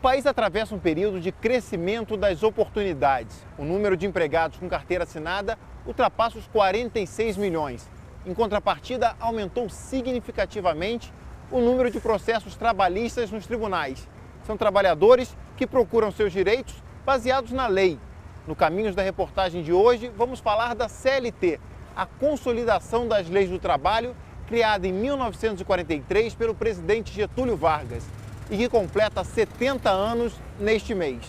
país atravessa um período de crescimento das oportunidades. O número de empregados com carteira assinada ultrapassa os 46 milhões. Em contrapartida, aumentou significativamente o número de processos trabalhistas nos tribunais. São trabalhadores que procuram seus direitos baseados na lei. No Caminhos da Reportagem de hoje, vamos falar da CLT, a Consolidação das Leis do Trabalho, criada em 1943 pelo presidente Getúlio Vargas e que completa 70 anos neste mês.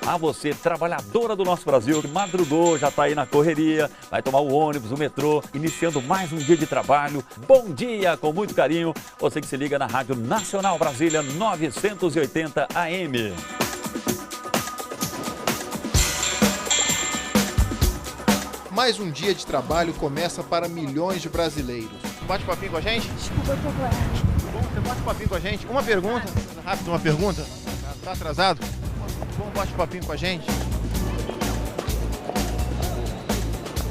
A você, trabalhadora do nosso Brasil, que madrugou, já está aí na correria, vai tomar o ônibus, o metrô, iniciando mais um dia de trabalho. Bom dia, com muito carinho. Você que se liga na Rádio Nacional Brasília 980 AM. Mais um dia de trabalho começa para milhões de brasileiros. Bate papinho com a gente? Desculpa, papai. Você bate papinho com a gente? Uma pergunta, rápido, uma pergunta. Tá atrasado? Bom, bate papinho com a gente.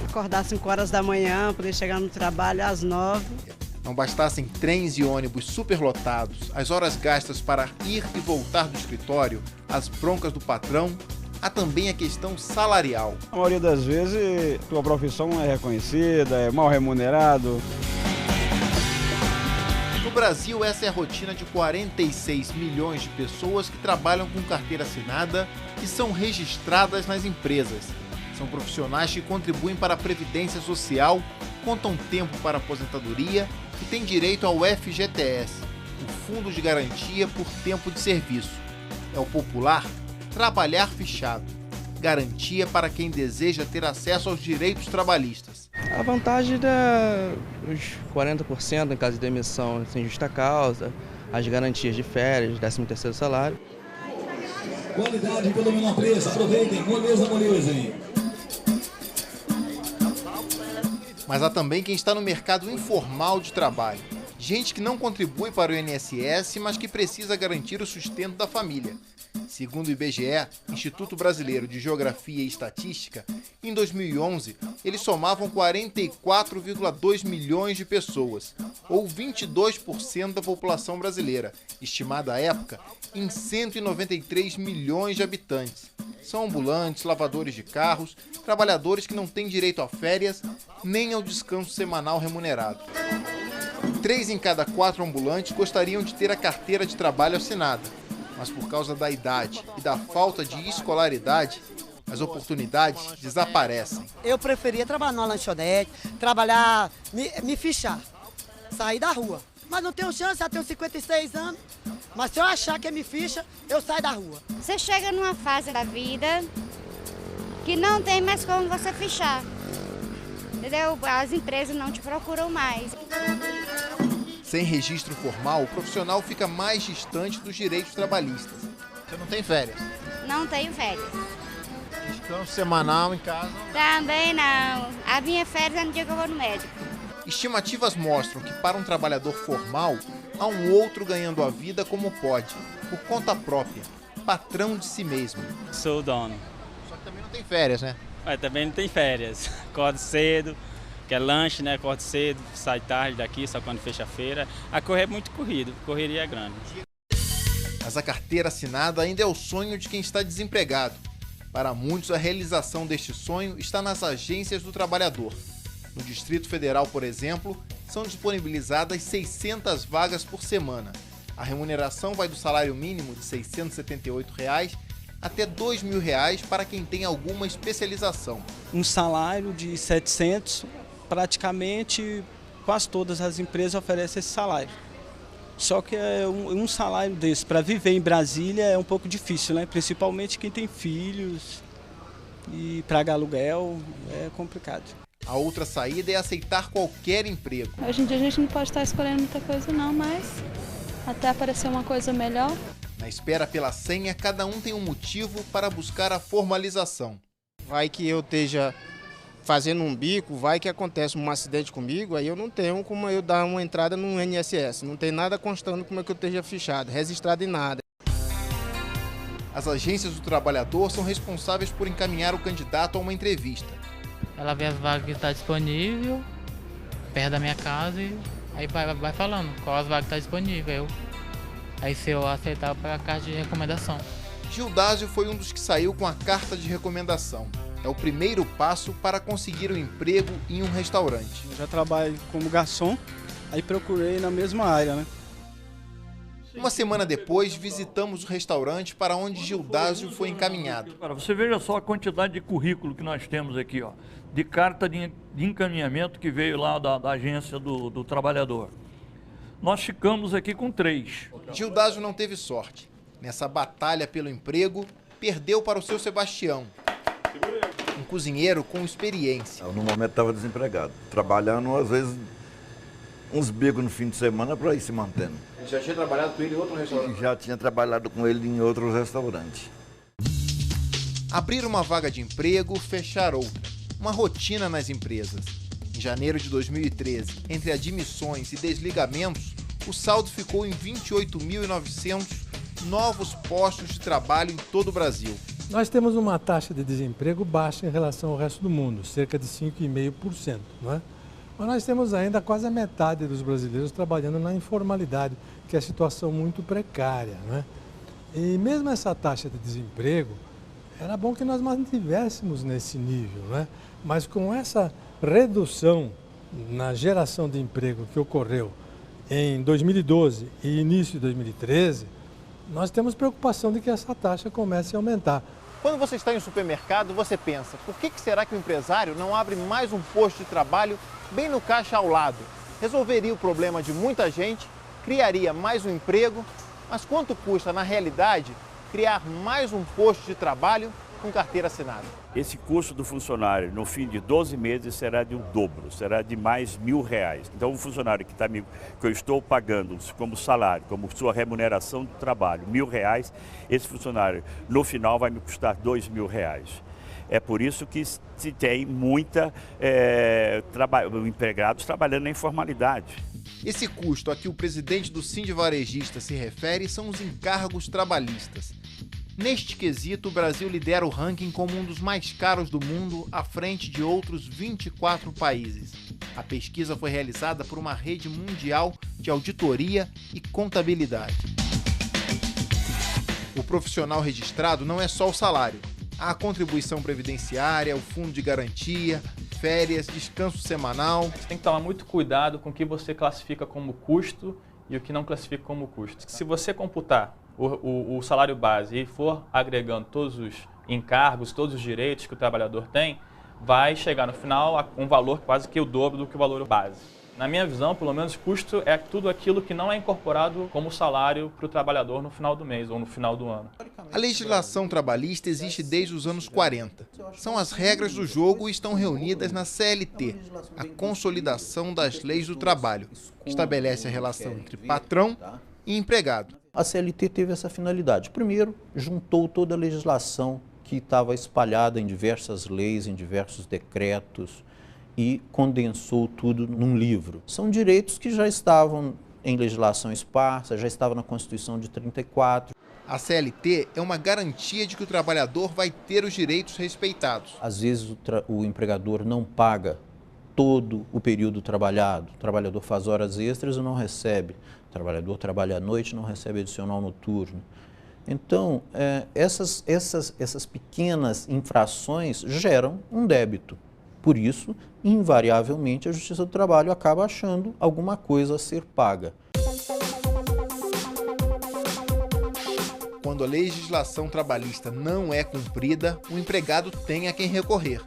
Acordar às 5 horas da manhã, poder chegar no trabalho às 9. Não bastassem trens e ônibus superlotados, as horas gastas para ir e voltar do escritório, as broncas do patrão, há também a questão salarial. A maioria das vezes, tua profissão não é reconhecida, é mal remunerado. No Brasil, essa é a rotina de 46 milhões de pessoas que trabalham com carteira assinada e são registradas nas empresas. São profissionais que contribuem para a Previdência Social, contam tempo para a aposentadoria e têm direito ao FGTS, o Fundo de Garantia por Tempo de Serviço. É o popular trabalhar fichado, garantia para quem deseja ter acesso aos direitos trabalhistas. A vantagem dos 40% em caso de demissão sem justa causa, as garantias de férias, 13º salário. Qualidade pelo menor preço, aproveitem, moleza, hein? Mas há também quem está no mercado informal de trabalho. Gente que não contribui para o INSS, mas que precisa garantir o sustento da família. Segundo o IBGE, Instituto Brasileiro de Geografia e Estatística, em 2011, eles somavam 44,2 milhões de pessoas, ou 22% da população brasileira, estimada à época em 193 milhões de habitantes. São ambulantes, lavadores de carros, trabalhadores que não têm direito a férias nem ao descanso semanal remunerado. 3 em cada 4 ambulantes gostariam de ter a carteira de trabalho assinada, mas por causa da idade e da falta de escolaridade, as oportunidades desaparecem. Eu preferia trabalhar numa lanchonete, trabalhar, me fichar, sair da rua. Mas não tenho chance, já tenho 56 anos. Mas se eu achar que me ficha, eu saio da rua. Você chega numa fase da vida que não tem mais como você fichar. Entendeu? As empresas não te procuram mais. Sem registro formal, o profissional fica mais distante dos direitos trabalhistas. Você não tem férias? Não tenho férias. Descanso semanal em casa? Também não. A minha férias é no dia que eu vou no médico. Estimativas mostram que para um trabalhador formal, há um outro ganhando a vida como pode, por conta própria, patrão de si mesmo. Sou o dono. Só que também não tem férias, né? Mas também não tem férias. Acordo cedo, que é lanche, né? Acordo cedo, sai tarde daqui, só quando fecha a feira. A correr é muito corrido, correria é grande. Mas a carteira assinada ainda é o sonho de quem está desempregado. Para muitos, a realização deste sonho está nas agências do trabalhador. No Distrito Federal, por exemplo, são disponibilizadas 600 vagas por semana. A remuneração vai do salário mínimo de R$ 678 até R$ 2.000 para quem tem alguma especialização. Um salário de 700, praticamente quase todas as empresas oferecem esse salário. Só que um salário desse para viver em Brasília é um pouco difícil, né? Principalmente quem tem filhos e pagar aluguel é complicado. A outra saída é aceitar qualquer emprego. Hoje em dia a gente não pode estar escolhendo muita coisa não, mas até aparecer uma coisa melhor. Na espera pela senha, cada um tem um motivo para buscar a formalização. Vai que eu esteja fazendo um bico, vai que acontece um acidente comigo, aí eu não tenho como eu dar uma entrada no INSS. Não tem nada constando como é que eu esteja fichado, registrado em nada. As agências do trabalhador são responsáveis por encaminhar o candidato a uma entrevista. Ela vê as vagas que estão disponíveis perto da minha casa e aí vai falando qual as vagas que estão disponíveis. Aí se eu aceitar para a carta de recomendação. Gildásio foi um dos que saiu com a carta de recomendação. É o primeiro passo para conseguir um emprego em um restaurante. Eu já trabalho como garçom, aí procurei na mesma área, né? Uma semana depois, visitamos o restaurante para onde Gildásio foi encaminhado. Você veja só a quantidade de currículo que nós temos aqui, ó, de carta de encaminhamento que veio lá da agência do trabalhador. Nós ficamos aqui com 3. Gildásio não teve sorte. Nessa batalha pelo emprego, perdeu para o seu Sebastião, um cozinheiro com experiência. No momento estava desempregado, trabalhando às vezes uns bicos no fim de semana para ir se mantendo. Ele já tinha trabalhado com ele em outro restaurante? Já tinha trabalhado com ele em outros restaurantes. Abrir uma vaga de emprego, fechar outra. Uma rotina nas empresas. Em janeiro de 2013, entre admissões e desligamentos, o saldo ficou em 28.900 novos postos de trabalho em todo o Brasil. Nós temos uma taxa de desemprego baixa em relação ao resto do mundo, cerca de 5,5%, não é? Mas nós temos ainda quase a metade dos brasileiros trabalhando na informalidade, que é a situação muito precária, não é? E mesmo essa taxa de desemprego, era bom que nós mantivéssemos nesse nível, não é? Mas com essa redução na geração de emprego que ocorreu em 2012 e início de 2013, nós temos preocupação de que essa taxa comece a aumentar. Quando você está em um supermercado, você pensa, por que será que o empresário não abre mais um posto de trabalho bem no caixa ao lado? Resolveria o problema de muita gente, criaria mais um emprego, mas quanto custa, na realidade, criar mais um posto de trabalho com carteira assinada? Esse custo do funcionário, no fim de 12 meses, será de um dobro, será de mais R$1.000. Então, um funcionário que eu estou pagando como salário, como sua remuneração do trabalho, R$1.000, esse funcionário, no final, vai me custar R$2.000. É por isso que se tem empregados trabalhando na informalidade. Esse custo a que o presidente do Sindivarejista se refere são os encargos trabalhistas. Neste quesito, o Brasil lidera o ranking como um dos mais caros do mundo, à frente de outros 24 países. A pesquisa foi realizada por uma rede mundial de auditoria e contabilidade. O profissional registrado não é só o salário. Há a contribuição previdenciária, o fundo de garantia, férias, descanso semanal. Você tem que tomar muito cuidado com o que você classifica como custo e o que não classifica como custo. Se você computar o salário base e for agregando todos os encargos, todos os direitos que o trabalhador tem, vai chegar no final a um valor quase que o dobro do que o valor base. Na minha visão, pelo menos, custo é tudo aquilo que não é incorporado como salário para o trabalhador no final do mês ou no final do ano. A legislação trabalhista existe desde os anos 40. São as regras do jogo e estão reunidas na CLT, a Consolidação das Leis do Trabalho, que estabelece a relação entre patrão e empregado. A CLT teve essa finalidade. Primeiro, juntou toda a legislação que estava espalhada em diversas leis, em diversos decretos, e condensou tudo num livro. São direitos que já estavam em legislação esparsa, já estavam na Constituição de 34. A CLT é uma garantia de que o trabalhador vai ter os direitos respeitados. Às vezes o empregador não paga todo o período trabalhado. O trabalhador faz horas extras e não recebe. O trabalhador trabalha à noite e não recebe adicional noturno. Então, essas pequenas infrações geram um débito. Por isso, invariavelmente, a Justiça do Trabalho acaba achando alguma coisa a ser paga. Quando a legislação trabalhista não é cumprida, o empregado tem a quem recorrer.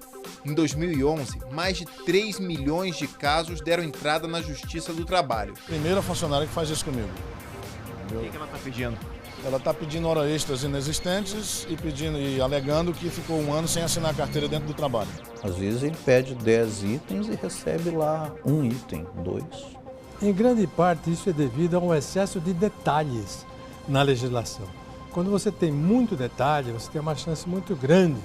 Em 2011, mais de 3 milhões de casos deram entrada na Justiça do Trabalho. Primeira funcionária que faz isso comigo. O que ela está pedindo? Ela está pedindo horas extras inexistentes e alegando que ficou 1 ano sem assinar a carteira dentro do trabalho. Às vezes ele pede 10 itens e recebe lá 1 item, 2. Em grande parte isso é devido a um excesso de detalhes na legislação. Quando você tem muito detalhe, você tem uma chance muito grande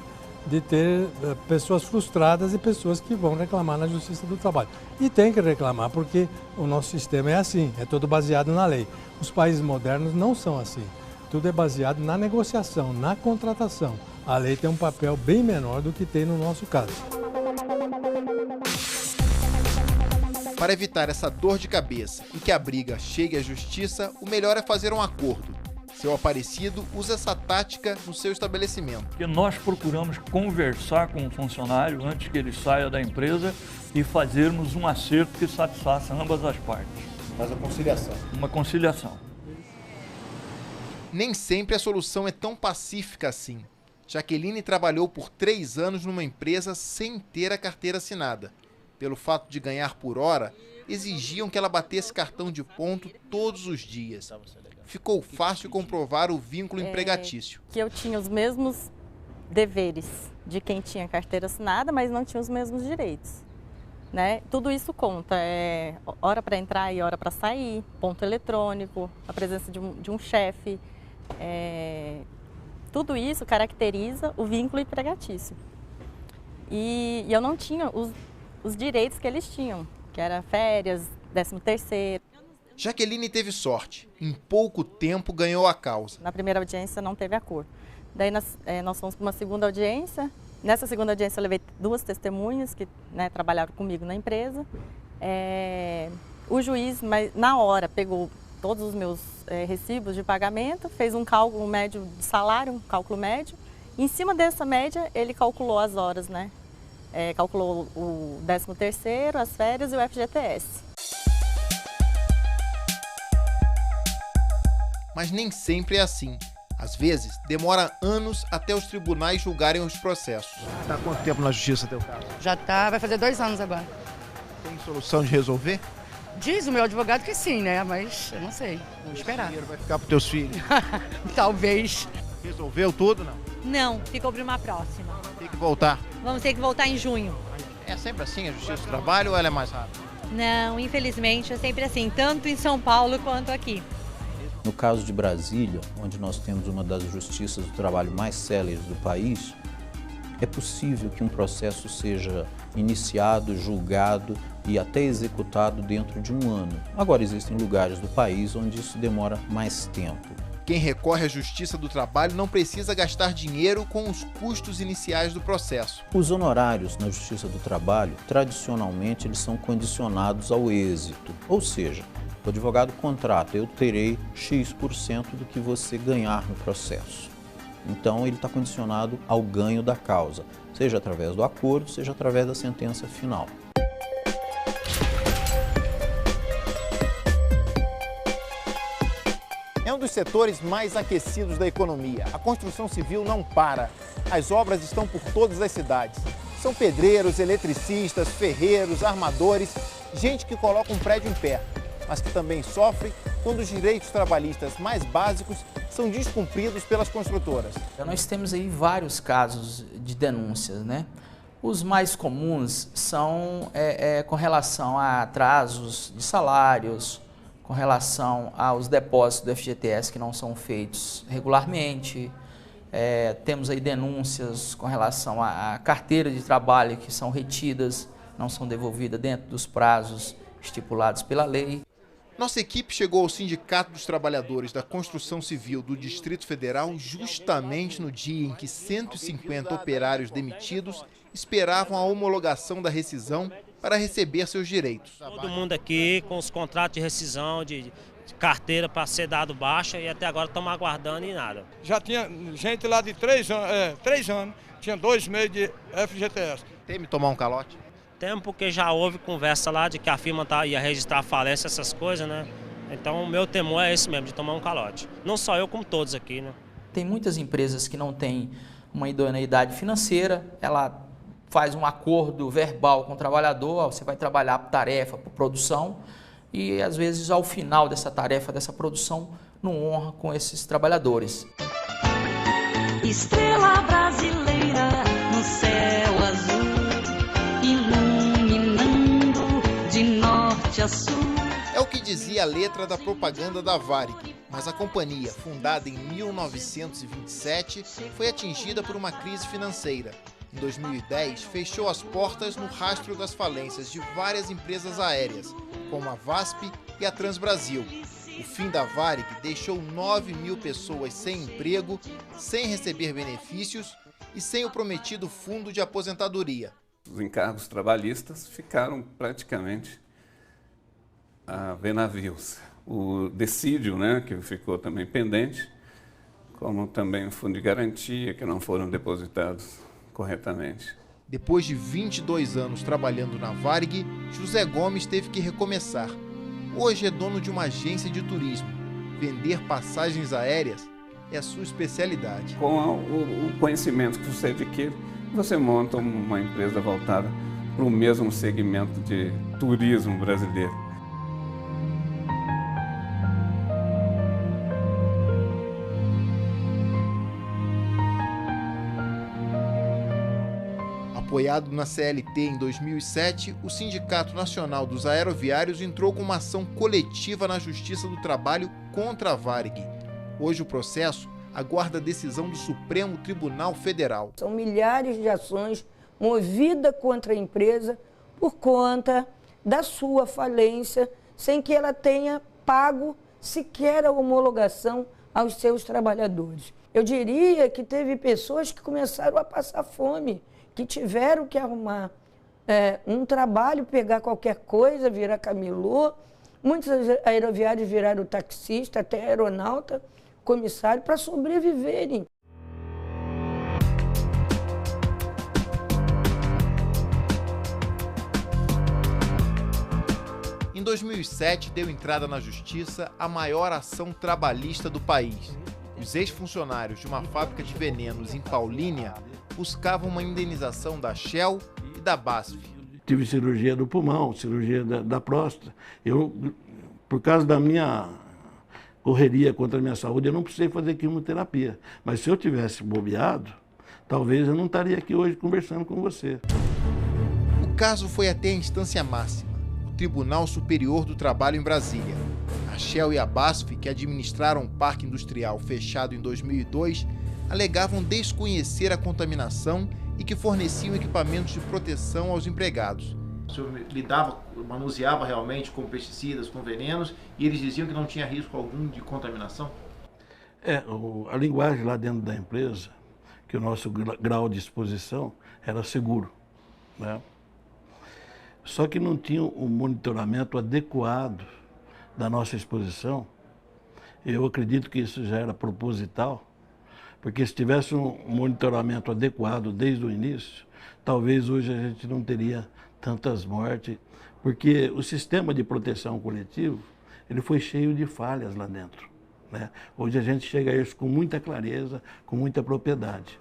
de ter pessoas frustradas e pessoas que vão reclamar na Justiça do Trabalho. E tem que reclamar porque o nosso sistema é assim, é todo baseado na lei. Os países modernos não são assim. tudo é baseado na negociação, na contratação. A lei tem um papel bem menor do que tem no nosso caso. Para evitar essa dor de cabeça e que a briga chegue à justiça, o melhor é fazer um acordo. Seu Aparecido usa essa tática no seu estabelecimento. Porque nós procuramos conversar com o funcionário antes que ele saia da empresa e fazermos um acerto que satisfaça ambas as partes. Faz a conciliação. Uma conciliação. Nem sempre a solução é tão pacífica assim. Jaqueline trabalhou por 3 anos numa empresa sem ter a carteira assinada. Pelo fato de ganhar por hora, exigiam que ela batesse cartão de ponto todos os dias. Ficou fácil comprovar o vínculo empregatício. Que eu tinha os mesmos deveres de quem tinha carteira assinada, mas não tinha os mesmos direitos. Né? Tudo isso conta, hora para entrar e hora para sair, ponto eletrônico, a presença de um chefe. Tudo isso caracteriza o vínculo empregatício. E eu não tinha os direitos que eles tinham, que era férias, 13º. Jaqueline teve sorte. Em pouco tempo ganhou a causa. Na primeira audiência não teve acordo. Daí nós fomos para uma segunda audiência. Nessa segunda audiência eu levei 2 testemunhas que trabalharam comigo na empresa. O juiz, na hora, pegou todos os meus recibos de pagamento, fez um cálculo médio de salário, um cálculo médio. Em cima dessa média, ele calculou as horas, né? Calculou o 13º, as férias e o FGTS. Mas nem sempre é assim. Às vezes, demora anos até os tribunais julgarem os processos. Está há quanto tempo na justiça teu caso? Já tá, vai fazer 2 anos agora. Tem solução de resolver? Diz o meu advogado que sim, né? Mas eu não sei, vamos esperar. O dinheiro vai ficar para teus filhos? Talvez. Resolveu tudo, não? Não, ficou para uma próxima. Tem que voltar. Vamos ter que voltar em junho. É sempre assim a justiça do trabalho ou ela é mais rápida? Não, infelizmente é sempre assim, tanto em São Paulo quanto aqui. No caso de Brasília, onde nós temos uma das justiças do trabalho mais céleres do país, é possível que um processo seja iniciado, julgado e até executado dentro de 1 ano. Agora, existem lugares do país onde isso demora mais tempo. Quem recorre à Justiça do Trabalho não precisa gastar dinheiro com os custos iniciais do processo. Os honorários na Justiça do Trabalho, tradicionalmente, eles são condicionados ao êxito, ou seja, o advogado contrata, eu terei X% do que você ganhar no processo. Então, ele está condicionado ao ganho da causa, seja através do acordo, seja através da sentença final. É um dos setores mais aquecidos da economia. A construção civil não para. As obras estão por todas as cidades. São pedreiros, eletricistas, ferreiros, armadores, gente que coloca um prédio em pé, mas que também sofre quando os direitos trabalhistas mais básicos são descumpridos pelas construtoras. Nós temos aí vários casos de denúncias, né? Os mais comuns são com relação a atrasos de salários, com relação aos depósitos do FGTS que não são feitos regularmente. Temos aí denúncias com relação à carteira de trabalho que são retidas, não são devolvidas dentro dos prazos estipulados pela lei. Nossa equipe chegou ao Sindicato dos Trabalhadores da Construção Civil do Distrito Federal justamente no dia em que 150 operários demitidos esperavam a homologação da rescisão para receber seus direitos. Todo mundo aqui com os contratos de rescisão, de carteira para ser dado baixa e até agora estamos aguardando e nada. Já tinha gente lá de 3 anos, tinha 2 meses de FGTS. Teme tomar um calote? Temos, porque já houve conversa lá de que a firma ia registrar a falência, essas coisas, né? Então o meu temor é esse mesmo, de tomar um calote. Não só eu, como todos aqui, né? Tem muitas empresas que não têm uma idoneidade financeira, ela faz um acordo verbal com o trabalhador, você vai trabalhar por tarefa, por produção, e às vezes ao final dessa tarefa, dessa produção, não honra com esses trabalhadores. Estrela brasileira no céu azul, iluminando de norte a sul. É o que dizia a letra da propaganda da Varig, mas a companhia, fundada em 1927, foi atingida por uma crise financeira. Em 2010, fechou as portas no rastro das falências de várias empresas aéreas, como a VASP e a Transbrasil. O fim da Varig deixou 9 mil pessoas sem emprego, sem receber benefícios e sem o prometido fundo de aposentadoria. Os encargos trabalhistas ficaram praticamente a ver navios. O dissídio, que ficou também pendente, como também o fundo de garantia, que não foram depositados corretamente. Depois de 22 anos trabalhando na Varig, José Gomes teve que recomeçar. Hoje é dono de uma agência de turismo. Vender passagens aéreas é a sua especialidade. Com o conhecimento que você adquire, você monta uma empresa voltada para o mesmo segmento de turismo brasileiro. Apoiado na CLT em 2007, o Sindicato Nacional dos Aeroviários entrou com uma ação coletiva na Justiça do Trabalho contra a Varig. Hoje o processo aguarda a decisão do Supremo Tribunal Federal. São milhares de ações movidas contra a empresa por conta da sua falência, sem que ela tenha pago sequer a homologação aos seus trabalhadores. Eu diria que teve pessoas que começaram a passar fome, que tiveram que arrumar um trabalho, pegar qualquer coisa, virar camelô. Muitos aeroviários viraram taxista, até aeronauta, comissário, para sobreviverem. Em 2007, deu entrada na Justiça a maior ação trabalhista do país. Os ex-funcionários de uma fábrica de venenos em Paulínia buscavam uma indenização da Shell e da BASF. Tive cirurgia do pulmão, cirurgia da próstata. Por causa da minha correria contra a minha saúde, eu não precisei fazer quimioterapia. Mas se eu tivesse bobeado, talvez eu não estaria aqui hoje conversando com você. O caso foi até a instância máxima, o Tribunal Superior do Trabalho em Brasília. A Shell e a BASF, que administraram o parque industrial fechado em 2002, alegavam desconhecer a contaminação e que forneciam equipamentos de proteção aos empregados. O senhor manuseava realmente com pesticidas, com venenos, e eles diziam que não tinha risco algum de contaminação? A linguagem lá dentro da empresa, que o nosso grau de exposição era seguro, Só que não tinha um monitoramento adequado da nossa exposição. Eu acredito que isso já era proposital, porque se tivesse um monitoramento adequado desde o início, talvez hoje a gente não teria tantas mortes, porque o sistema de proteção coletivo, ele foi cheio de falhas lá dentro, Hoje a gente chega a isso com muita clareza, com muita propriedade.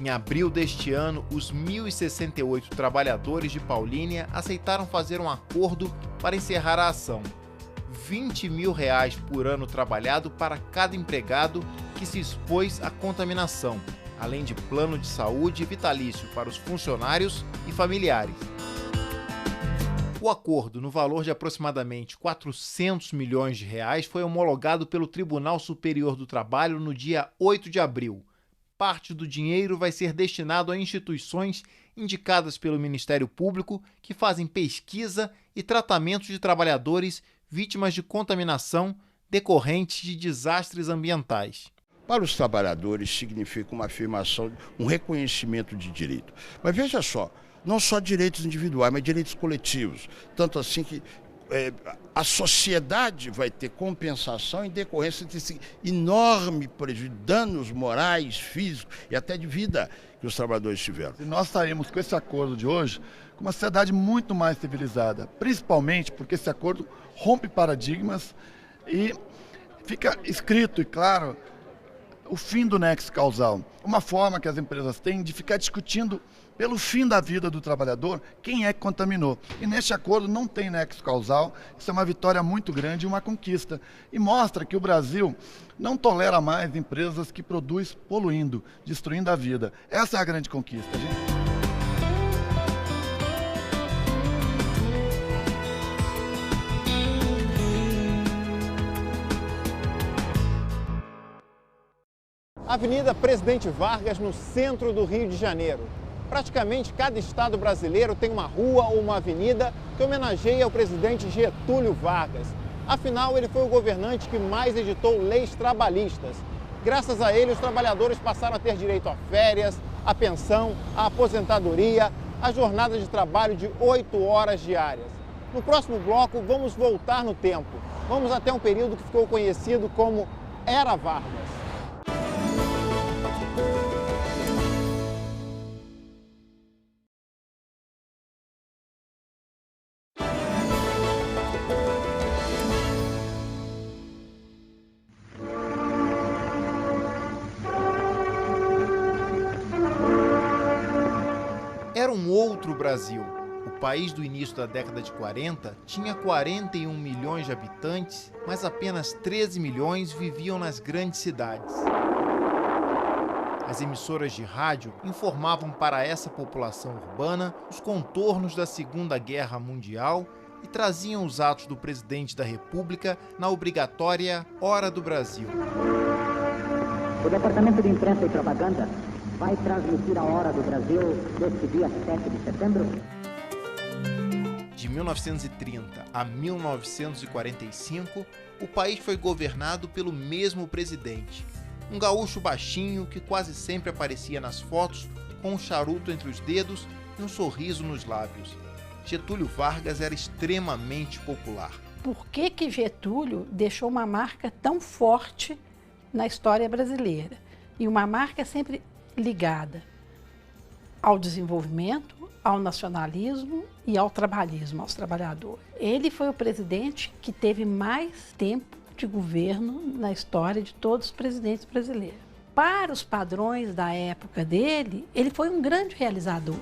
Em abril deste ano, os 1.068 trabalhadores de Paulínia aceitaram fazer um acordo para encerrar a ação. R$20 mil por ano trabalhado para cada empregado que se expôs à contaminação, além de plano de saúde vitalício para os funcionários e familiares. O acordo, no valor de aproximadamente R$400 milhões, foi homologado pelo Tribunal Superior do Trabalho no dia 8 de abril. Parte do dinheiro vai ser destinado a instituições indicadas pelo Ministério Público que fazem pesquisa e tratamento de trabalhadores vítimas de contaminação decorrentes de desastres ambientais. Para os trabalhadores significa uma afirmação, um reconhecimento de direito. Mas veja só, não só direitos individuais, mas direitos coletivos. Tanto assim que a sociedade vai ter compensação em decorrência desse enorme prejuízo, danos morais, físicos e até de vida que os trabalhadores tiveram. E nós saímos com esse acordo de hoje com uma sociedade muito mais civilizada, principalmente porque esse acordo rompe paradigmas e fica escrito e claro o fim do nexo causal. Uma forma que as empresas têm de ficar discutindo pelo fim da vida do trabalhador, quem é que contaminou. E neste acordo não tem nexo causal, isso é uma vitória muito grande e uma conquista. E mostra que o Brasil não tolera mais empresas que produzem poluindo, destruindo a vida. Essa é a grande conquista, gente. Avenida Presidente Vargas, no centro do Rio de Janeiro. Praticamente cada estado brasileiro tem uma rua ou uma avenida que homenageia o presidente Getúlio Vargas. Afinal, ele foi o governante que mais editou leis trabalhistas. Graças a ele, os trabalhadores passaram a ter direito a férias, a pensão, a aposentadoria, a jornada de trabalho de 8 horas diárias. No próximo bloco, vamos voltar no tempo. Vamos até um período que ficou conhecido como Era Vargas. Era um outro Brasil. O país do início da década de 40 tinha 41 milhões de habitantes, mas apenas 13 milhões viviam nas grandes cidades. As emissoras de rádio informavam para essa população urbana os contornos da Segunda Guerra Mundial e traziam os atos do presidente da República na obrigatória Hora do Brasil. O Departamento de Imprensa e Propaganda vai transmitir a Hora do Brasil deste dia 7 de setembro. De 1930 a 1945, o país foi governado pelo mesmo presidente, um gaúcho baixinho que quase sempre aparecia nas fotos com um charuto entre os dedos e um sorriso nos lábios. Getúlio Vargas era extremamente popular. Por que Getúlio deixou uma marca tão forte na história brasileira? E uma marca sempre ligada ao desenvolvimento, ao nacionalismo e ao trabalhismo, aos trabalhadores. Ele foi o presidente que teve mais tempo de governo na história de todos os presidentes brasileiros. Para os padrões da época dele, ele foi um grande realizador.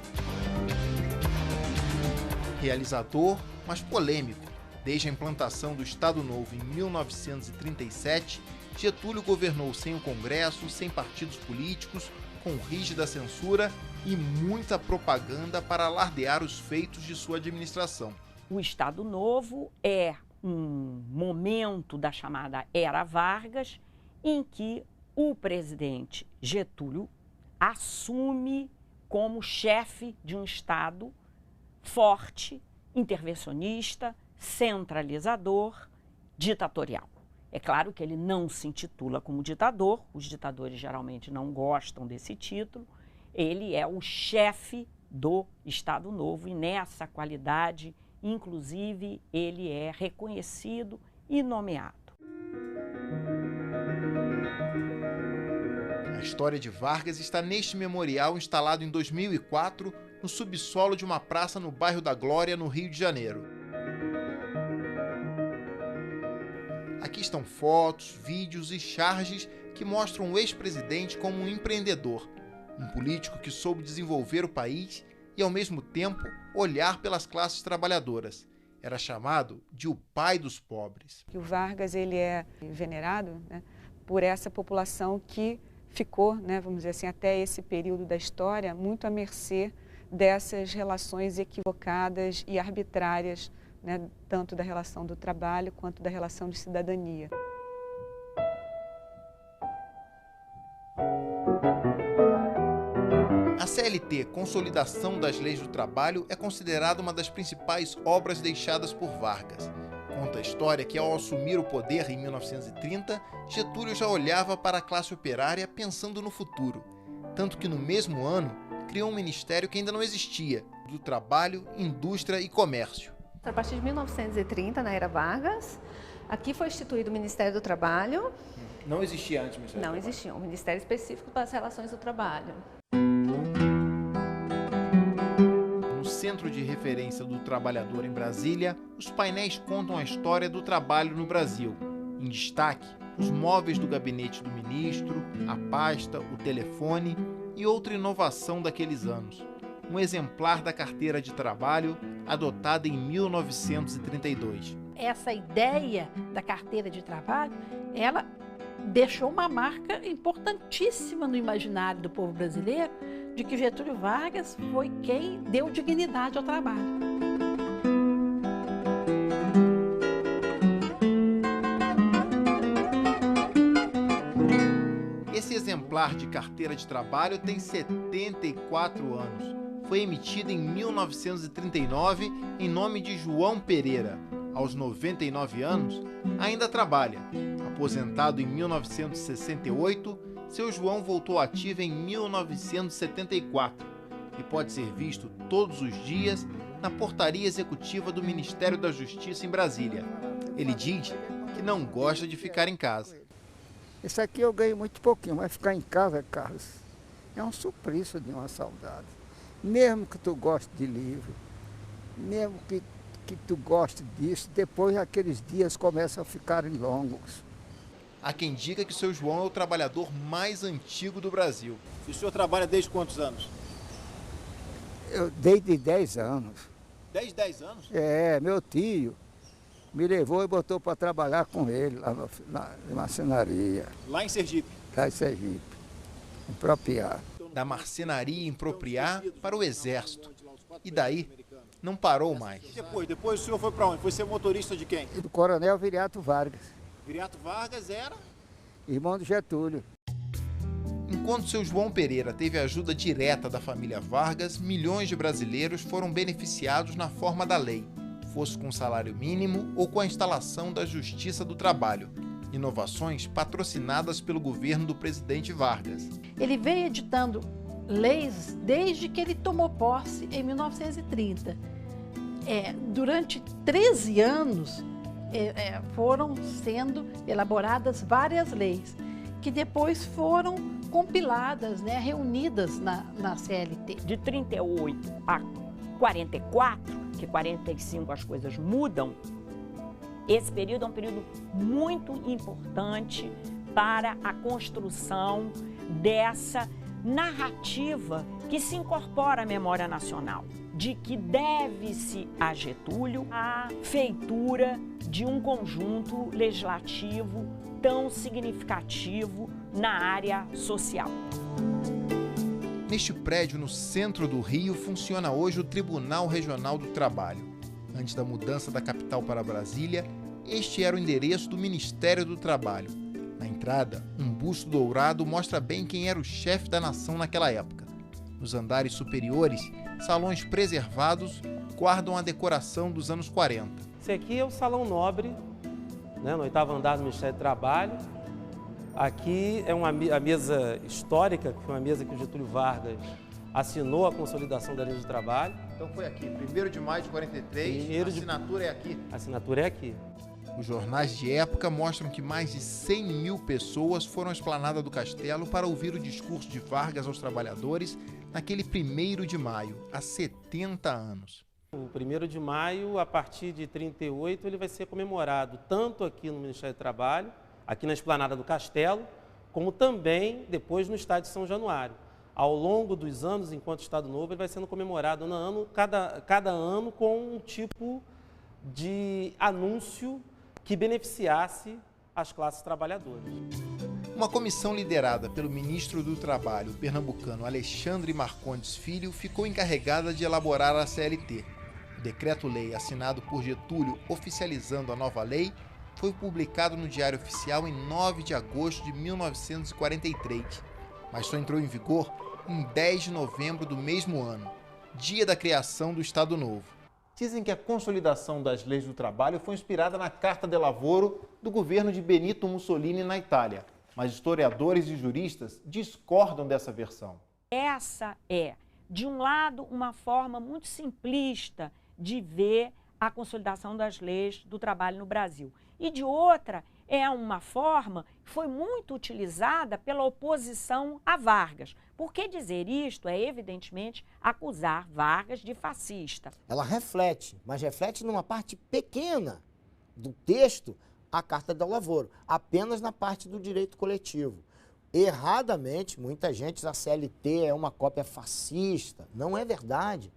Realizador, mas polêmico. Desde a implantação do Estado Novo em 1937, Getúlio governou sem o Congresso, sem partidos políticos, com rígida censura e muita propaganda para alardear os feitos de sua administração. O Estado Novo é um momento da chamada Era Vargas, em que o presidente Getúlio assume como chefe de um Estado forte, intervencionista, centralizador, ditatorial. É claro que ele não se intitula como ditador, os ditadores geralmente não gostam desse título, ele é o chefe do Estado Novo e nessa qualidade, inclusive, ele é reconhecido e nomeado. A história de Vargas está neste memorial instalado em 2004 no subsolo de uma praça no bairro da Glória, no Rio de Janeiro. Aqui estão fotos, vídeos e charges que mostram o ex-presidente como um empreendedor, um político que soube desenvolver o país e, ao mesmo tempo, olhar pelas classes trabalhadoras. Era chamado de o pai dos pobres. O Vargas ele é venerado, né, por essa população que ficou, né, vamos dizer assim, até esse período da história, muito à mercê dessas relações equivocadas e arbitrárias, né, tanto da relação do trabalho quanto da relação de cidadania. A CLT, Consolidação das Leis do Trabalho, é considerada uma das principais obras deixadas por Vargas. Conta a história que, ao assumir o poder em 1930, Getúlio já olhava para a classe operária pensando no futuro. Tanto que, no mesmo ano, criou um ministério que ainda não existia, do Trabalho, Indústria e Comércio. A partir de 1930, na Era Vargas, aqui foi instituído o Ministério do Trabalho. Não existia antes o Ministério do Trabalho? Não existia, um Ministério específico para as relações do trabalho. No Centro de Referência do Trabalhador em Brasília, os painéis contam a história do trabalho no Brasil. Em destaque, os móveis do gabinete do ministro, a pasta, o telefone e outra inovação daqueles anos. Um exemplar da carteira de trabalho adotada em 1932. Essa ideia da carteira de trabalho, ela deixou uma marca importantíssima no imaginário do povo brasileiro de que Getúlio Vargas foi quem deu dignidade ao trabalho. Esse exemplar de carteira de trabalho tem 74 anos. Foi emitido em 1939 em nome de João Pereira. Aos 99 anos, ainda trabalha. Aposentado em 1968, seu João voltou ativo em 1974 e pode ser visto todos os dias na portaria executiva do Ministério da Justiça em Brasília. Ele diz que não gosta de ficar em casa. Isso aqui eu ganho muito pouquinho, mas ficar em casa, Carlos, é um suplício de uma saudade. Mesmo que tu goste de livro, mesmo que tu goste disso, depois aqueles dias começam a ficarem longos. Há quem diga que seu João é o trabalhador mais antigo do Brasil. E o senhor trabalha desde quantos anos? Eu desde 10 anos. Desde 10 anos? É, meu tio me levou e botou para trabalhar com ele lá na marcenaria. Lá em Sergipe? Lá em Sergipe, em Propriá. Da marcenaria em Propriá para o Exército. E daí, não parou mais. Depois o senhor foi para onde? Foi ser motorista de quem? Do Coronel Viriato Vargas. Viriato Vargas era? Irmão do Getúlio. Enquanto seu João Pereira teve a ajuda direta da família Vargas, milhões de brasileiros foram beneficiados na forma da lei, fosse com salário mínimo ou com a instalação da Justiça do Trabalho. Inovações patrocinadas pelo governo do presidente Vargas. Ele veio editando leis desde que ele tomou posse em 1930. Durante 13 anos foram sendo elaboradas várias leis, que depois foram compiladas, reunidas na CLT. De 38 a 44, que 45 as coisas mudam, esse período é um período muito importante para a construção dessa narrativa que se incorpora à memória nacional, de que deve-se a Getúlio a feitura de um conjunto legislativo tão significativo na área social. Neste prédio, no centro do Rio, funciona hoje o Tribunal Regional do Trabalho. Antes da mudança da capital para Brasília, este era o endereço do Ministério do Trabalho. Na entrada, um busto dourado mostra bem quem era o chefe da nação naquela época. Nos andares superiores, salões preservados guardam a decoração dos anos 40. Esse aqui é o Salão Nobre, no 8º andar do Ministério do Trabalho. Aqui é a mesa histórica, que foi uma mesa que o Getúlio Vargas assinou a consolidação da lei do trabalho. Então foi aqui, 1º de maio de 43, a assinatura é aqui. A assinatura é aqui. Os jornais de época mostram que mais de 100 mil pessoas foram à esplanada do Castelo para ouvir o discurso de Vargas aos trabalhadores naquele 1º de maio, há 70 anos. O 1º de maio, a partir de 38, ele vai ser comemorado tanto aqui no Ministério do Trabalho, aqui na esplanada do Castelo, como também depois no estádio de São Januário. Ao longo dos anos, enquanto Estado Novo, ele vai sendo comemorado cada ano com um tipo de anúncio que beneficiasse as classes trabalhadoras. Uma comissão liderada pelo ministro do Trabalho pernambucano Alexandre Marcondes Filho ficou encarregada de elaborar a CLT. O decreto-lei assinado por Getúlio oficializando a nova lei foi publicado no Diário Oficial em 9 de agosto de 1943, mas só entrou em vigor em 10 de novembro do mesmo ano, dia da criação do Estado Novo. Dizem que a consolidação das leis do trabalho foi inspirada na Carta de Lavoro do governo de Benito Mussolini na Itália, mas historiadores e juristas discordam dessa versão. Essa é, de um lado, uma forma muito simplista de ver a consolidação das leis do trabalho no Brasil. E de outra, é uma forma que foi muito utilizada pela oposição a Vargas. Por que dizer isto é, evidentemente, acusar Vargas de fascista. Ela reflete, mas reflete numa parte pequena do texto a Carta do Lavoro, apenas na parte do direito coletivo. Erradamente, muita gente diz que a CLT é uma cópia fascista. Não é verdade.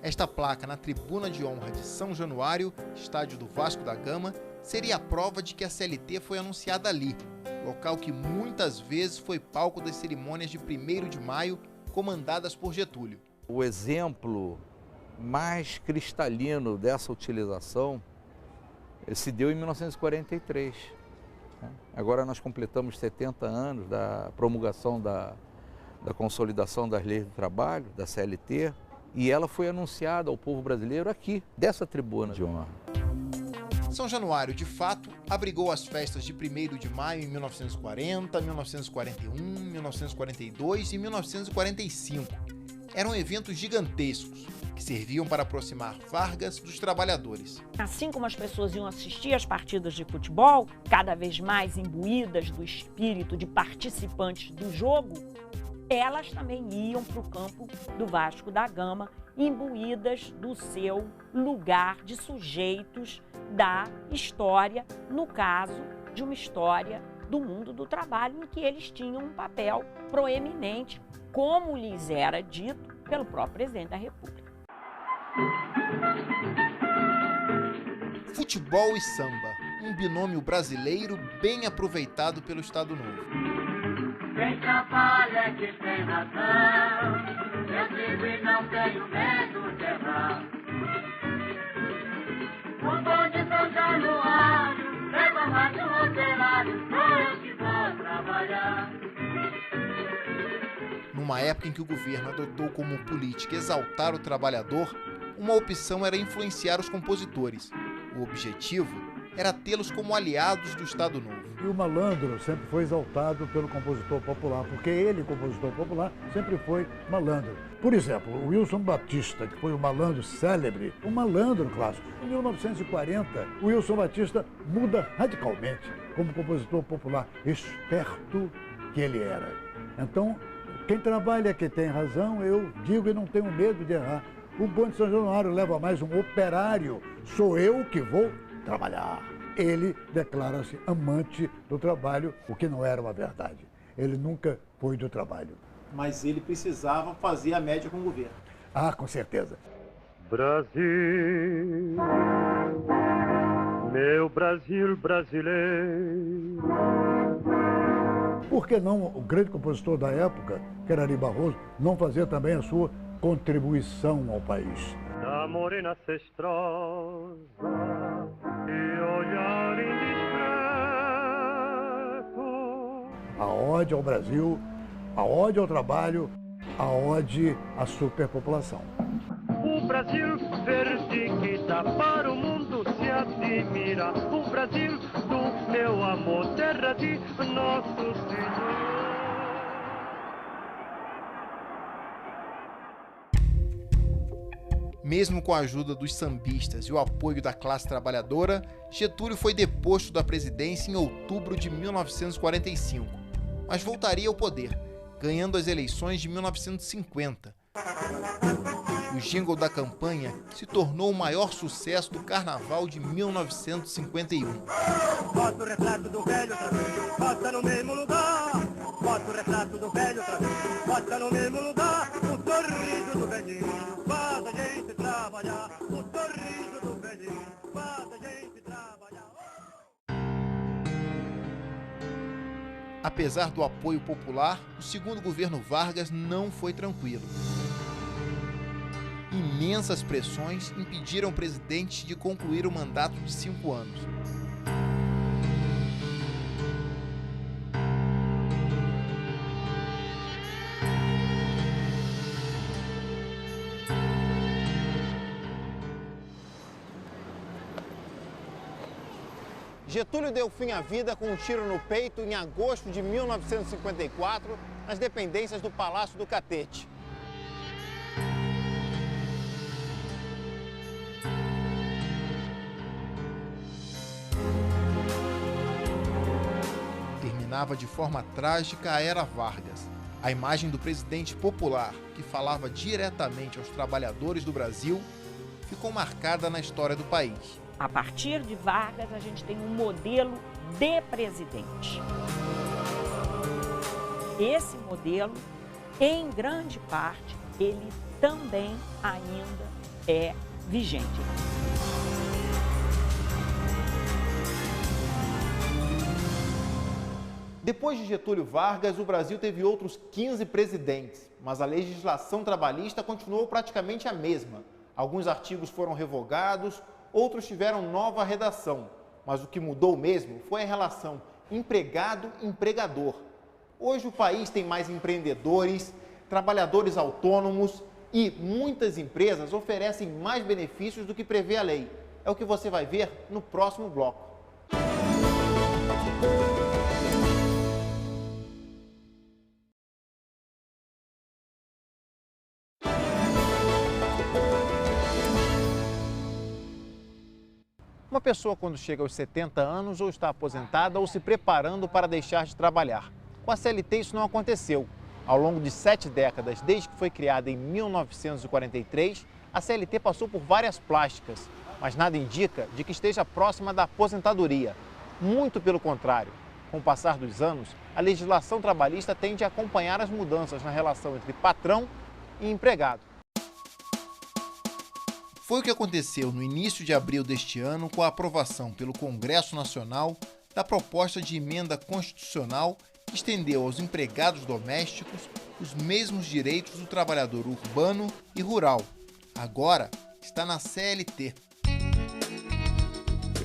Esta placa na Tribuna de Honra de São Januário, estádio do Vasco da Gama, seria a prova de que a CLT foi anunciada ali, local que muitas vezes foi palco das cerimônias de 1º de maio, comandadas por Getúlio. O exemplo mais cristalino dessa utilização se deu em 1943. Agora nós completamos 70 anos da promulgação da consolidação das leis do trabalho, da CLT, E ela foi anunciada ao povo brasileiro aqui, dessa tribuna de honra. São Januário, de fato, abrigou as festas de 1º de maio em 1940, 1941, 1942 e 1945. Eram eventos gigantescos, que serviam para aproximar Vargas dos trabalhadores. Assim como as pessoas iam assistir às partidas de futebol, cada vez mais imbuídas do espírito de participantes do jogo, elas também iam para o campo do Vasco da Gama, imbuídas do seu lugar de sujeitos da história, no caso de uma história do mundo do trabalho, em que eles tinham um papel proeminente, como lhes era dito pelo próprio presidente da República. Futebol e samba, um binômio brasileiro bem aproveitado pelo Estado Novo. Quem trabalha é que tem razão, eu digo e não tenho medo de errar. O bom de São Januário, leva mais um operário, sou eu que vou trabalhar. Numa época em que o governo adotou como política exaltar o trabalhador, uma opção era influenciar os compositores. O objetivo era tê-los como aliados do Estado Novo. E o malandro sempre foi exaltado pelo compositor popular, porque ele, compositor popular, sempre foi malandro. Por exemplo, o Wilson Batista, que foi um malandro célebre, um malandro clássico. Em 1940, o Wilson Batista muda radicalmente como compositor popular, esperto que ele era. Então, quem trabalha que tem razão, eu digo e não tenho medo de errar. O Bonde de São Januário leva mais um operário, sou eu que vou trabalhar. Ele declara-se amante do trabalho, o que não era uma verdade. Ele nunca foi do trabalho. Mas ele precisava fazer a média com o governo. Ah, com certeza. Brasil, meu Brasil brasileiro. Por que não o grande compositor da época, que era Ari Barroso, não fazer também a sua contribuição ao país? Da morena cestrosa e olhar indiscreto. A ode ao Brasil, a ode ao trabalho, a ode à superpopulação. O Brasil verde que dá para o mundo se admira. O Brasil do meu amor, terra de nosso Senhor. Mesmo com a ajuda dos sambistas e o apoio da classe trabalhadora, Getúlio foi deposto da presidência em outubro de 1945, mas voltaria ao poder, ganhando as eleições de 1950. O jingle da campanha se tornou o maior sucesso do Carnaval de 1951. Bota o retrato do velho outra vez, bota no mesmo lugar. Bota o retrato do velho outra vez, bota no mesmo lugar. O sorriso do velhinho faz a gente trabalhar. O sorriso do velhinho faz a gente trabalhar. Apesar do apoio popular, o segundo governo Vargas não foi tranquilo. Imensas pressões impediram o presidente de concluir o mandato de 5 anos. Getúlio deu fim à vida com um tiro no peito em agosto de 1954, nas dependências do Palácio do Catete. Terminava de forma trágica a era Vargas. A imagem do presidente popular, que falava diretamente aos trabalhadores do Brasil, ficou marcada na história do país. A partir de Vargas, a gente tem um modelo de presidente. Esse modelo, em grande parte, ele também ainda é vigente. Depois de Getúlio Vargas, o Brasil teve outros 15 presidentes, mas a legislação trabalhista continuou praticamente a mesma. Alguns artigos foram revogados, outros tiveram nova redação, mas o que mudou mesmo foi a relação empregado-empregador. Hoje o país tem mais empreendedores, trabalhadores autônomos E muitas empresas oferecem mais benefícios do que prevê a lei. É o que você vai ver no próximo bloco. Uma pessoa, quando chega aos 70 anos, ou está aposentada ou se preparando para deixar de trabalhar. Com a CLT isso não aconteceu. Ao longo de 7 décadas, desde que foi criada em 1943, a CLT passou por várias plásticas, mas nada indica de que esteja próxima da aposentadoria. Muito pelo contrário. Com o passar dos anos, a legislação trabalhista tende a acompanhar as mudanças na relação entre patrão e empregado. Foi o que aconteceu no início de abril deste ano com a aprovação pelo Congresso Nacional da proposta de emenda constitucional que estendeu aos empregados domésticos os mesmos direitos do trabalhador urbano e rural. Agora está na CLT.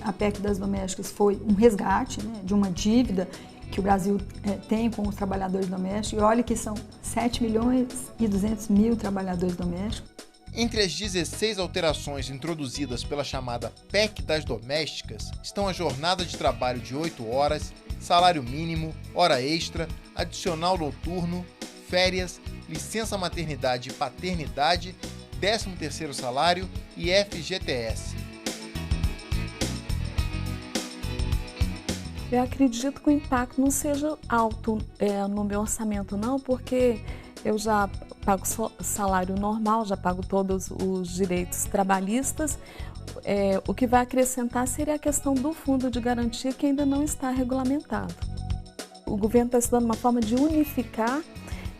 A PEC das domésticas foi um resgate, né, de uma dívida que o Brasil tem com os trabalhadores domésticos. E olha que são 7.200.000 trabalhadores domésticos. Entre as 16 alterações introduzidas pela chamada PEC das domésticas estão a jornada de trabalho de 8 horas, salário mínimo, hora extra, adicional noturno, férias, licença maternidade e paternidade, 13º salário e FGTS. Eu acredito que o impacto não seja alto no meu orçamento, não, porque eu já pago salário normal, já pago todos os direitos trabalhistas. O que vai acrescentar seria a questão do fundo de garantia, que ainda não está regulamentado. O governo está estudando uma forma de unificar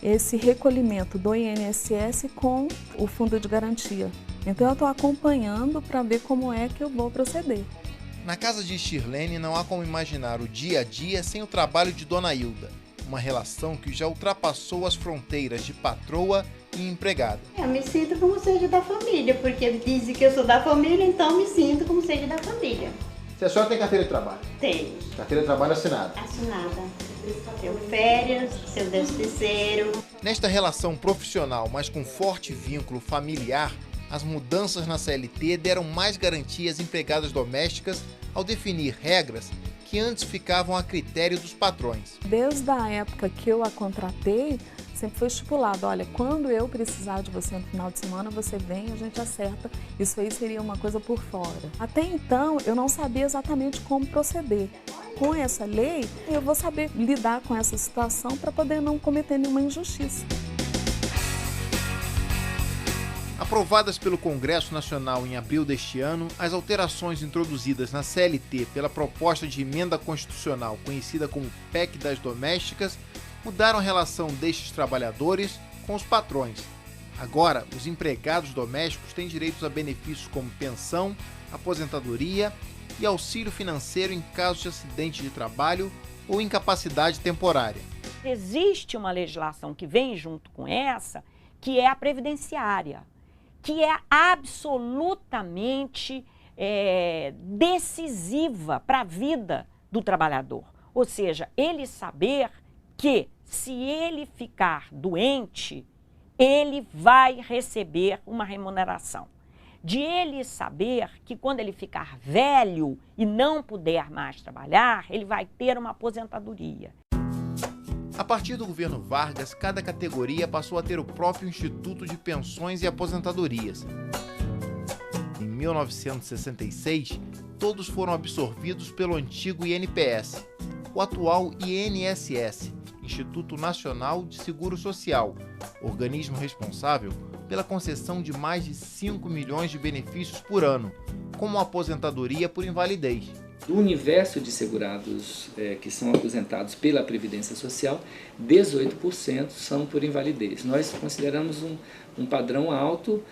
esse recolhimento do INSS com o fundo de garantia. Então eu estou acompanhando para ver como é que eu vou proceder. Na casa de Shirlene não há como imaginar o dia a dia sem o trabalho de Dona Hilda. Uma relação que já ultrapassou as fronteiras de patroa e empregada. Eu me sinto como seja da família, porque dizem que eu sou da família, então me sinto como seja da família. Se a senhora tem carteira de trabalho? Tenho. Carteira de trabalho assinada? Assinada. Tenho férias, seu 13º. Nesta relação profissional, mas com forte vínculo familiar, as mudanças na CLT deram mais garantias às empregadas domésticas ao definir regras que antes ficavam a critério dos patrões. Desde a época que eu a contratei, sempre foi estipulado, olha, quando eu precisar de você no final de semana, você vem, a gente acerta. Isso aí seria uma coisa por fora. Até então, eu não sabia exatamente como proceder. Com essa lei, eu vou saber lidar com essa situação para poder não cometer nenhuma injustiça. Aprovadas pelo Congresso Nacional em abril deste ano, as alterações introduzidas na CLT pela proposta de emenda constitucional conhecida como PEC das domésticas mudaram a relação destes trabalhadores com os patrões. Agora, os empregados domésticos têm direitos a benefícios como pensão, aposentadoria e auxílio financeiro em caso de acidente de trabalho ou incapacidade temporária. Existe uma legislação que vem junto com essa, que é a previdenciária, que é absolutamente decisiva para a vida do trabalhador. Ou seja, ele saber que, se ele ficar doente, ele vai receber uma remuneração. De ele saber que, quando ele ficar velho e não puder mais trabalhar, ele vai ter uma aposentadoria. A partir do governo Vargas, cada categoria passou a ter o próprio Instituto de Pensões e Aposentadorias. Em 1966, todos foram absorvidos pelo antigo INPS, o atual INSS, Instituto Nacional de Seguro Social, organismo responsável pela concessão de mais de 5 milhões de benefícios por ano, como a aposentadoria por invalidez. Do universo de segurados que são aposentados pela Previdência Social, 18% são por invalidez. Nós consideramos um padrão alto.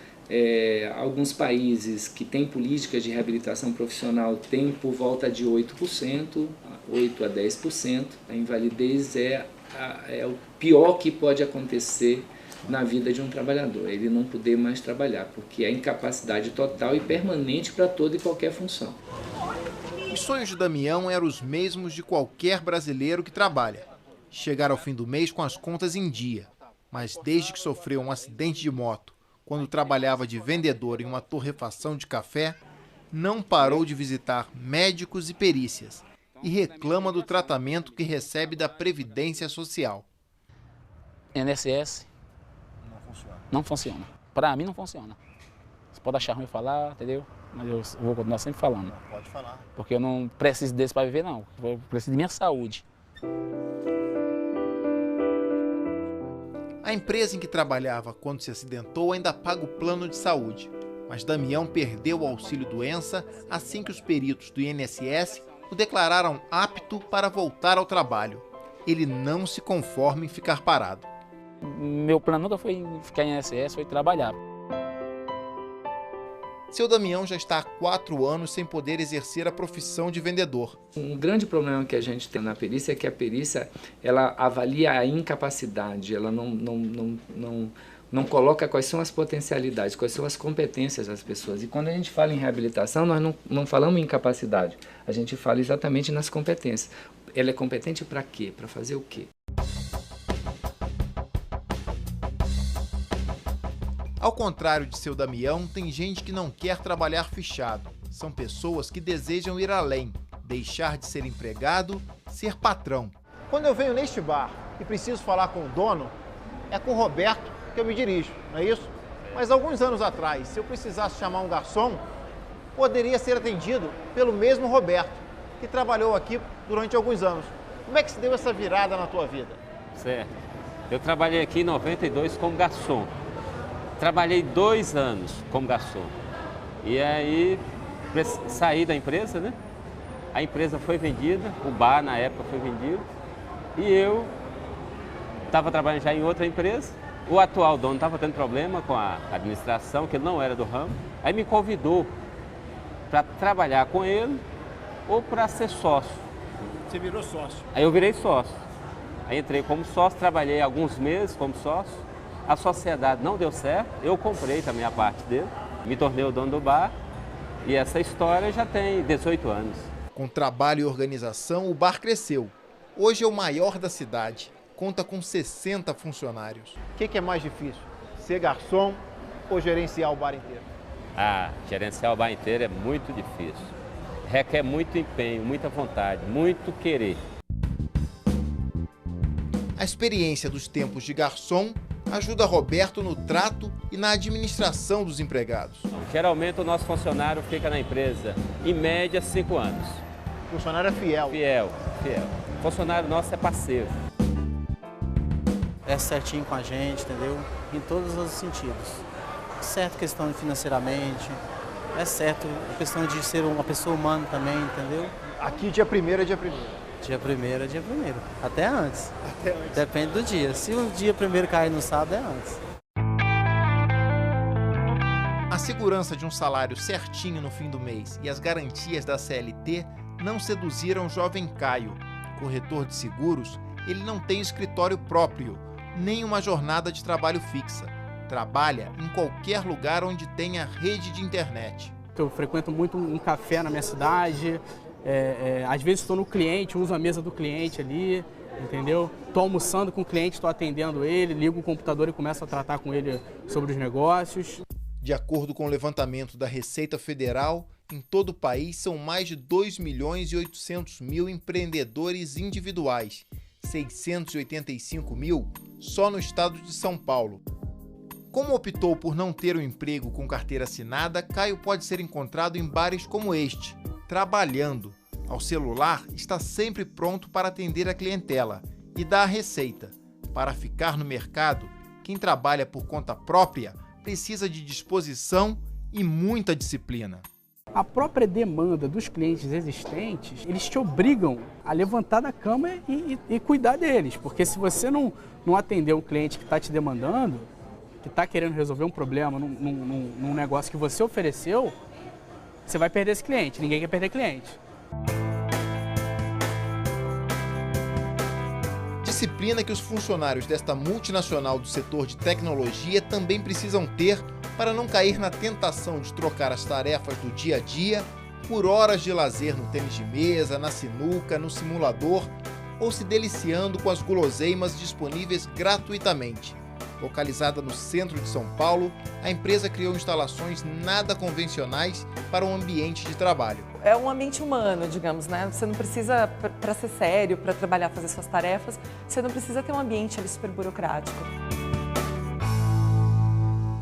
Alguns países que têm políticas de reabilitação profissional têm por volta de 8%, 8 a 10%. A invalidez é o pior que pode acontecer na vida de um trabalhador, ele não poder mais trabalhar, porque é incapacidade total e permanente para toda e qualquer função. Os sonhos de Damião eram os mesmos de qualquer brasileiro que trabalha. Chegar ao fim do mês com as contas em dia. Mas desde que sofreu um acidente de moto, quando trabalhava de vendedor em uma torrefação de café, não parou de visitar médicos e perícias e reclama do tratamento que recebe da Previdência Social. INSS não funciona. Para mim não funciona. Você pode achar ruim falar, entendeu? Mas eu vou continuar sempre falando. Pode falar. Porque eu não preciso desse para viver, não. Eu preciso de minha saúde. A empresa em que trabalhava quando se acidentou ainda paga o plano de saúde, mas Damião perdeu o auxílio-doença assim que os peritos do INSS o declararam apto para voltar ao trabalho. Ele não se conforma em ficar parado. Meu plano nunca foi ficar em INSS, foi trabalhar. Seu Damião já está há 4 anos sem poder exercer a profissão de vendedor. Um grande problema que a gente tem na perícia é que a perícia ela avalia a incapacidade, ela não coloca quais são as potencialidades, quais são as competências das pessoas. E quando a gente fala em reabilitação, nós não falamos em incapacidade, a gente fala exatamente nas competências. Ela é competente para quê? Para fazer o quê? Ao contrário de seu Damião, tem gente que não quer trabalhar fichado. São pessoas que desejam ir além, deixar de ser empregado, ser patrão. Quando eu venho neste bar e preciso falar com o dono, é com o Roberto que eu me dirijo, não é isso? Mas alguns anos atrás, se eu precisasse chamar um garçom, poderia ser atendido pelo mesmo Roberto, que trabalhou aqui durante alguns anos. Como é que se deu essa virada na tua vida? Certo. Eu trabalhei aqui em 92 como garçom. Trabalhei 2 anos como garçom. E aí saí da empresa, né? A empresa foi vendida, o bar na época foi vendido. E eu estava trabalhando já em outra empresa. O atual dono estava tendo problema com a administração, que ele não era do ramo. Aí me convidou para trabalhar com ele ou para ser sócio. Você virou sócio? Aí eu virei sócio. Aí entrei como sócio, trabalhei alguns meses como sócio. A sociedade não deu certo, eu comprei também a parte dele, me tornei o dono do bar e essa história já tem 18 anos. Com trabalho e organização, o bar cresceu. Hoje é o maior da cidade, conta com 60 funcionários. O que é mais difícil, ser garçom ou gerenciar o bar inteiro? Gerenciar o bar inteiro é muito difícil. Requer muito empenho, muita vontade, muito querer. A experiência dos tempos de garçom ajuda Roberto no trato e na administração dos empregados. Geralmente o nosso funcionário fica na empresa, em média, 5 anos. O funcionário é fiel? Fiel. O funcionário nosso é parceiro. É certinho com a gente, entendeu? Em todos os sentidos. Certo questão financeiramente, é certo a questão de ser uma pessoa humana também, entendeu? Aqui dia 1º é dia 1º. Dia 1º é dia 1º, até antes. Depende do dia. Se o dia 1º cair no sábado, é antes. A segurança de um salário certinho no fim do mês e as garantias da CLT não seduziram o jovem Caio. Corretor de seguros, ele não tem escritório próprio, nem uma jornada de trabalho fixa. Trabalha em qualquer lugar onde tenha rede de internet. Eu frequento muito um café na minha cidade. Às vezes estou no cliente, uso a mesa do cliente ali, entendeu? Estou almoçando com o cliente, estou atendendo ele, ligo o computador e começo a tratar com ele sobre os negócios. De acordo com o levantamento da Receita Federal, em todo o país são mais de 2.800.000 empreendedores individuais, 685.000 só no estado de São Paulo. Como optou por não ter um emprego com carteira assinada, Caio pode ser encontrado em bares como este, trabalhando. Ao celular, está sempre pronto para atender a clientela e dar a receita. Para ficar no mercado, quem trabalha por conta própria precisa de disposição e muita disciplina. A própria demanda dos clientes existentes, eles te obrigam a levantar da cama e cuidar deles. Porque se você não atender um cliente que está te demandando, que está querendo resolver um problema num negócio que você ofereceu, você vai perder esse cliente. Ninguém quer perder cliente. Disciplina que os funcionários desta multinacional do setor de tecnologia também precisam ter para não cair na tentação de trocar as tarefas do dia a dia por horas de lazer no tênis de mesa, na sinuca, no simulador ou se deliciando com as guloseimas disponíveis gratuitamente. Localizada no centro de São Paulo, a empresa criou instalações nada convencionais para um ambiente de trabalho. É um ambiente humano, digamos, né? Você não precisa, para ser sério, para trabalhar, fazer suas tarefas, você não precisa ter um ambiente ali super burocrático.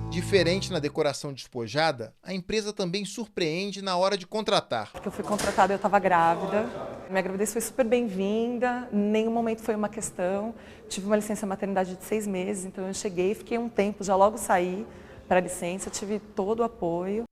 Diferente na decoração despojada, a empresa também surpreende na hora de contratar. Porque eu fui contratada, eu estava grávida. Minha gravidez foi super bem-vinda, em nenhum momento foi uma questão. Tive uma licença maternidade de 6 meses, então eu cheguei, fiquei um tempo, já logo saí para a licença, tive todo o apoio.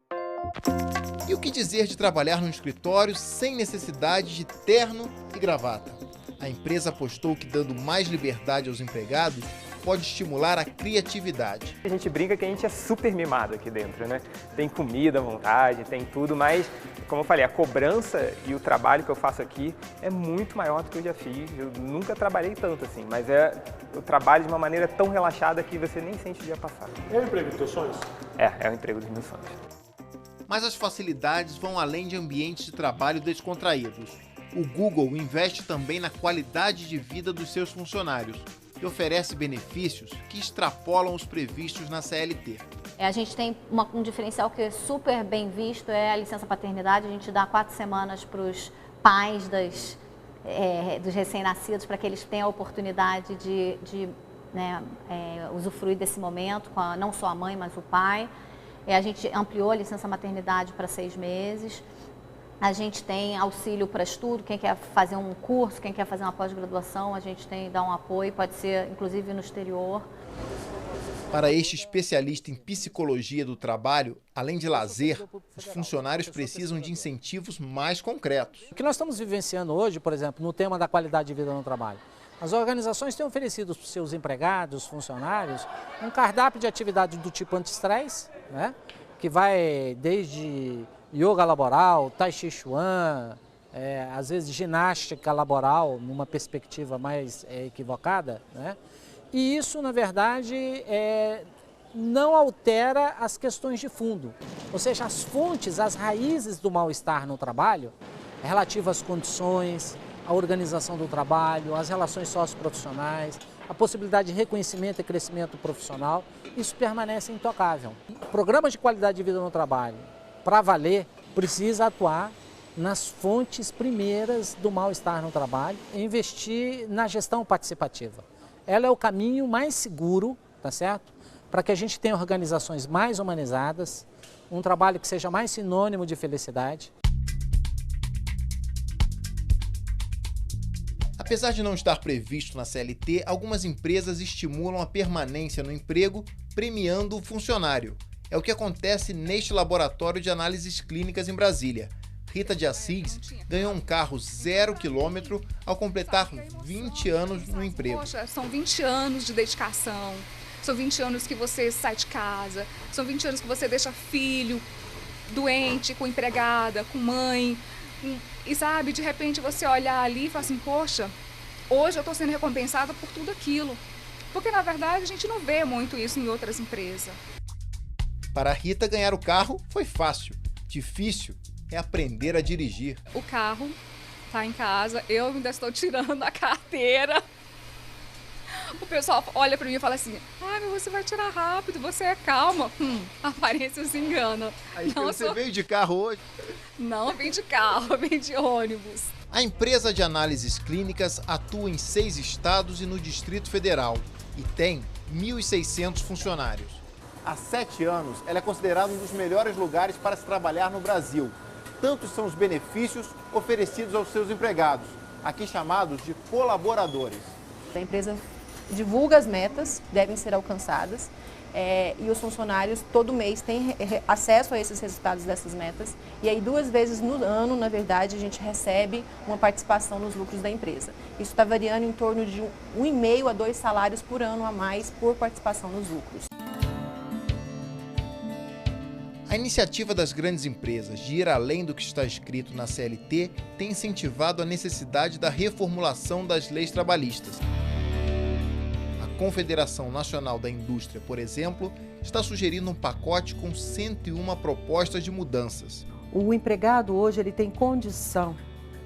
E o que dizer de trabalhar num escritório sem necessidade de terno e gravata? A empresa apostou que dando mais liberdade aos empregados pode estimular a criatividade. A gente brinca que a gente é super mimado aqui dentro, né? Tem comida à vontade, tem tudo, mas, como eu falei, a cobrança e o trabalho que eu faço aqui é muito maior do que eu já fiz. Eu nunca trabalhei tanto assim, mas eu trabalho de uma maneira tão relaxada que você nem sente o dia passar. É o emprego dos teus sonhos? É o emprego dos meus sonhos. Mas as facilidades vão além de ambientes de trabalho descontraídos. O Google investe também na qualidade de vida dos seus funcionários e oferece benefícios que extrapolam os previstos na CLT. A gente tem um diferencial que é super bem visto, é a licença paternidade. A gente dá 4 semanas para os pais dos recém-nascidos, para que eles tenham a oportunidade de usufruir desse momento, com não só a mãe, mas o pai. A gente ampliou a licença maternidade para 6 meses. A gente tem auxílio para estudo, quem quer fazer um curso, quem quer fazer uma pós-graduação, a gente dá um apoio, pode ser inclusive no exterior. Para este especialista em psicologia do trabalho, além de lazer, os funcionários precisam de incentivos mais concretos. O que nós estamos vivenciando hoje, por exemplo, no tema da qualidade de vida no trabalho, as organizações têm oferecido para os seus empregados, funcionários, um cardápio de atividades do tipo anti-estresse, né? Que vai desde yoga laboral, tai chi chuan, às vezes ginástica laboral, numa perspectiva mais equivocada, né? E isso, na verdade, não altera as questões de fundo, ou seja, as fontes, as raízes do mal-estar no trabalho, relativas às condições, à organização do trabalho, às relações socioprofissionais, a possibilidade de reconhecimento e crescimento profissional, isso permanece intocável. Programas de qualidade de vida no trabalho, para valer, precisa atuar nas fontes primeiras do mal-estar no trabalho e investir na gestão participativa. Ela é o caminho mais seguro, tá certo? Para que a gente tenha organizações mais humanizadas, um trabalho que seja mais sinônimo de felicidade. Apesar de não estar previsto na CLT, algumas empresas estimulam a permanência no emprego, premiando o funcionário. É o que acontece neste laboratório de análises clínicas em Brasília. Rita de Assis ganhou um carro 0 km ao completar 20 anos no emprego. Poxa, são 20 anos de dedicação, são 20 anos que você sai de casa, são 20 anos que você deixa filho doente, com empregada, com mãe. E sabe, de repente você olhar ali e fala assim, poxa, hoje eu estou sendo recompensada por tudo aquilo. Porque na verdade a gente não vê muito isso em outras empresas. Para a Rita, ganhar o carro foi fácil. Difícil é aprender a dirigir. O carro está em casa, eu ainda estou tirando a carteira. O pessoal olha para mim e fala assim, mas você vai tirar rápido, você é calma. A aparência se engana. Aí você veio de carro hoje? Não, vim de carro, vim de ônibus. A empresa de análises clínicas atua em 6 estados e no Distrito Federal e tem 1.600 funcionários. Há 7 anos, ela é considerada um dos melhores lugares para se trabalhar no Brasil. Tantos são os benefícios oferecidos aos seus empregados, aqui chamados de colaboradores. A empresa divulga as metas que devem ser alcançadas e os funcionários todo mês têm acesso a esses resultados dessas metas. E aí 2 vezes no ano, na verdade, a gente recebe uma participação nos lucros da empresa. Isso está variando em torno de 1,5 a 2 salários por ano a mais por participação nos lucros. A iniciativa das grandes empresas de ir além do que está escrito na CLT tem incentivado a necessidade da reformulação das leis trabalhistas. A Confederação Nacional da Indústria, por exemplo, está sugerindo um pacote com 101 propostas de mudanças. O empregado hoje ele tem condição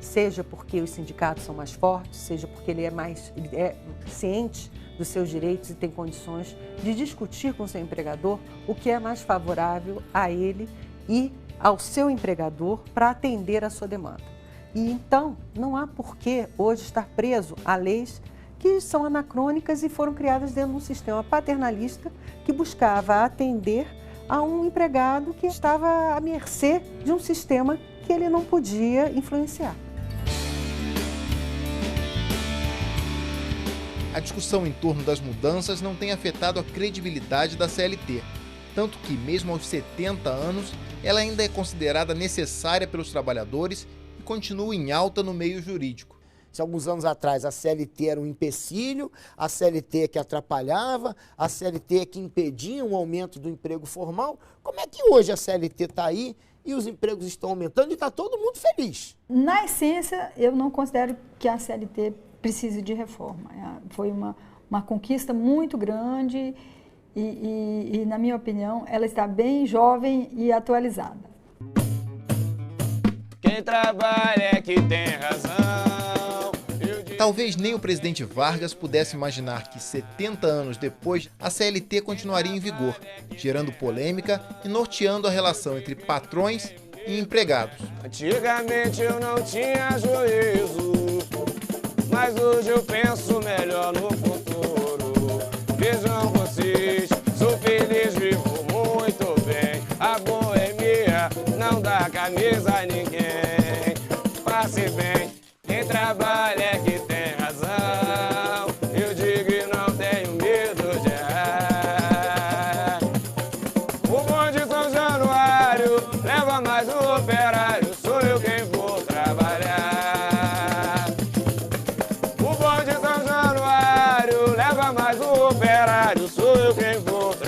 seja porque os sindicatos são mais fortes, seja porque ele é ciente dos seus direitos e tem condições de discutir com o seu empregador o que é mais favorável a ele e ao seu empregador para atender a sua demanda. E então, não há por que hoje estar preso a leis que são anacrônicas e foram criadas dentro de um sistema paternalista que buscava atender a um empregado que estava à mercê de um sistema que ele não podia influenciar. A discussão em torno das mudanças não tem afetado a credibilidade da CLT, tanto que, mesmo aos 70 anos, ela ainda é considerada necessária pelos trabalhadores e continua em alta no meio jurídico. Se alguns anos atrás a CLT era um empecilho, a CLT que atrapalhava, a CLT que impedia um aumento do emprego formal, como é que hoje a CLT está aí e os empregos estão aumentando e está todo mundo feliz? Na essência, eu não considero que a CLT precise de reforma. Foi uma conquista muito grande e, na minha opinião, ela está bem jovem e atualizada. Quem trabalha é que tem razão. Talvez nem o presidente Vargas pudesse imaginar que 70 anos depois a CLT continuaria em vigor, gerando polêmica e norteando a relação entre patrões e empregados. Antigamente eu não tinha juízo, mas hoje eu penso melhor no futuro. Vejam vocês, sou feliz, vivo muito bem. A boemia não dá camisa a ninguém. Passe bem, quem trabalha é que tem razão. Eu digo e não tenho medo de errar. O bonde São Januário leva mais um operário, sou eu quem vou trabalhar. O bonde São Januário leva mais um operário, sou eu quem vou trabalhar.